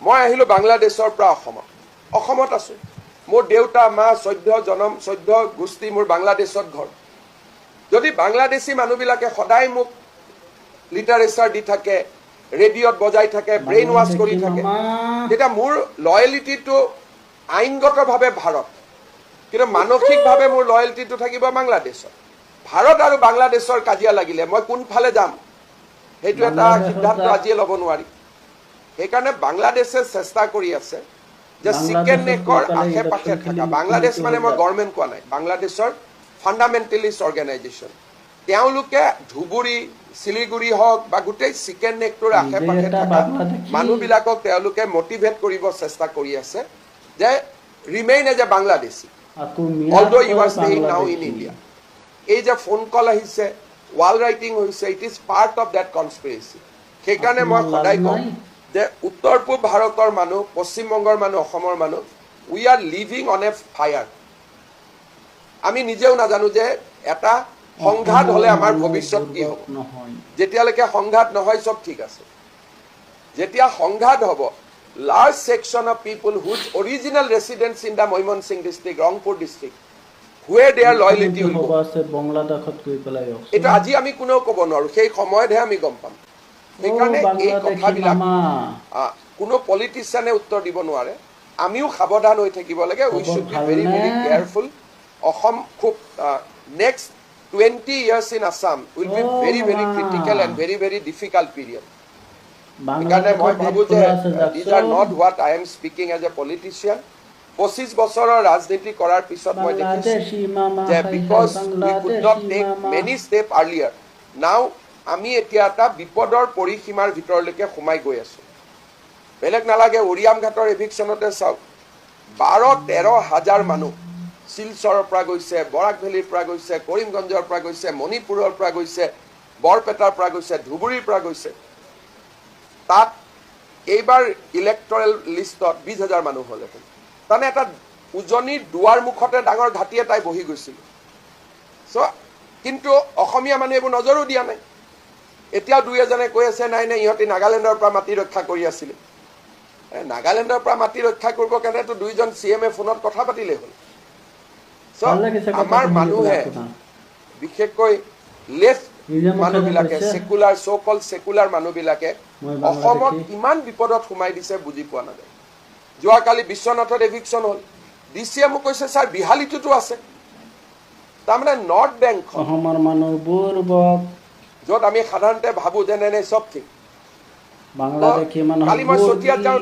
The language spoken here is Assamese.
মই আহিলোঁ বাংলাদেশৰ পৰা অসমত আছোঁ। মোৰ দেউতা মা 14 গোষ্ঠী মোৰ বাংলাদেশত ঘৰ। যদি বাংলাদেশী মানুহবিলাকে সদায় মোক লিটাৰেচাৰ দি থাকে, ৰেডিঅ'ত বজাই থাকে, ব্ৰেইন ৱাছ কৰি থাকে, তেতিয়া মোৰ লয়েলিটিটো আইনগতভাৱে ভাৰত, কিন্তু মানসিকভাৱে মোৰ লয়েলিটিটো থাকিব বাংলাদেশত। ভাৰত আৰু বাংলাদেশৰ কাজিয়া লাগিলে মই কোনফালে যাম সেইটো এটা সিদ্ধান্ত আজিয়ে ল'ব নোৱাৰি। সেইকাৰণে বাংলাদেশে চেষ্টা কৰি আছে যে চিকেন নেকৰ আশে পাশে থকা, বাংলাদেশ মানে মই গভৰ্ণমেণ্ট কোৱা নাই, বাংলাদেশৰ ফাণ্ডামেণ্টেলিষ্ট অৰ্গেনাইজেশ্যন, তেওঁলোকে ধুবুৰী শিলিগুৰি হওক বা গোটেই চিকেন নেকটোৰ আশে পাশে থকা মানুহবিলাকক তেওঁলোকে মটিভেট কৰিব চেষ্টা কৰি আছে যে remain as a Bangladeshi although you are staying now in India. এই যে ফোন কল আহিছে, ৱাল ৰাইটিং হৈছে, it is part of that conspiracy. সেইকাৰণে মই সদায় কওঁ যে উত্তৰ পূব ভাৰতৰ মানুহ, পশ্চিমবংগৰ মানুহ, অসমৰ মানুহ, we are living on a fire. আমি নিজেও নাজানো যে এটা সংঘাত হলে আমাৰ ভৱিষ্যত কি হ'ব। যেতিয়ালৈকে সংঘাত নহয় চব ঠিক আছে। যেতিয়া সংঘাত হ'ব, লাৰ্জ সেকশন অফ পিপল হুজ original residence in the Mymensingh district, Rangpur district, where their loyalty will go. এটা আজি আমি কোনেও ক'ব নোৱাৰো, সেই সময়তহে আমি গম পাম। সেইকাৰণে এই কথাবিলাক কোনো পলিটিচিয়ানে উত্তৰ দিব নোৱাৰে। আমিও সাৱধান হৈ থাকিব লাগে। We should be very very careful. Assam খুব next 20 years in Assam will be very very critical and very very difficult period. সেইকাৰণে মই ভাবোঁ যে these are not what I am speaking as a politician. 25 বছৰৰ ৰাজনীতি কৰাৰ পিছত মই দেখিছোঁ যে because we could not take many step earlier, now আমি এতিয়া এটা বিপদৰ পৰিসীমাৰ ভিতৰলৈকে সোমাই গৈ আছোঁ। বেলেগ নালাগে, উৰিয়াম ঘাটৰ এভিকশ্যনতে চাওক, 12-13 হাজাৰ মানুহ শিলচৰৰ পৰা গৈছে, বৰাক ভেলীৰ পৰা গৈছে, কৰিমগঞ্জৰ পৰা গৈছে, মণিপুৰৰ পৰা গৈছে, বৰপেটাৰ পৰা গৈছে, ধুবুৰীৰ পৰা গৈছে। তাত এইবাৰ ইলেক্টৰেল লিষ্টত 20,000 মানুহ হ'লহেঁতেন। তাৰমানে এটা উজনিৰ দুৱাৰ মুখতে ডাঙৰ ঘাটি এটাই বহি গৈছিল। কিন্তু অসমীয়া মানুহে এইবোৰ নজৰো দিয়া নাই। এতিয়াও দুই এজনে কৈ আছে নাই নাই ইহঁতে নাগালেণ্ডৰ পৰা মাটি ৰক্ষা কৰি আছিলে। নাগালেণ্ডৰ পৰা মাটি ৰক্ষা কৰিব কাৰণেতো 2জন CM ফোনত কথা পাতিলেই হ'ল। আমাৰ মানুহে বিশেষকৈ লেফ্ট মানুহবিলাকে, সেকুলাৰ চ' সেকুলাৰ মানুহবিলাকে অসমক কিমান বিপদত সোমাই দিছে বুজি পোৱা নাযায়। যোৱাকালি বিশ্বনাথত এভিকশ্যন হ'ল, DCয়ে মোক কৈছে ছাৰ বিহালীটোতো আছে। তাৰমানে নৰ্থ বেংক য'ত আমি সাধাৰণতে ভাবোঁ যে নাই চব ঠিক, কালি মই চতিয়াত যাওঁ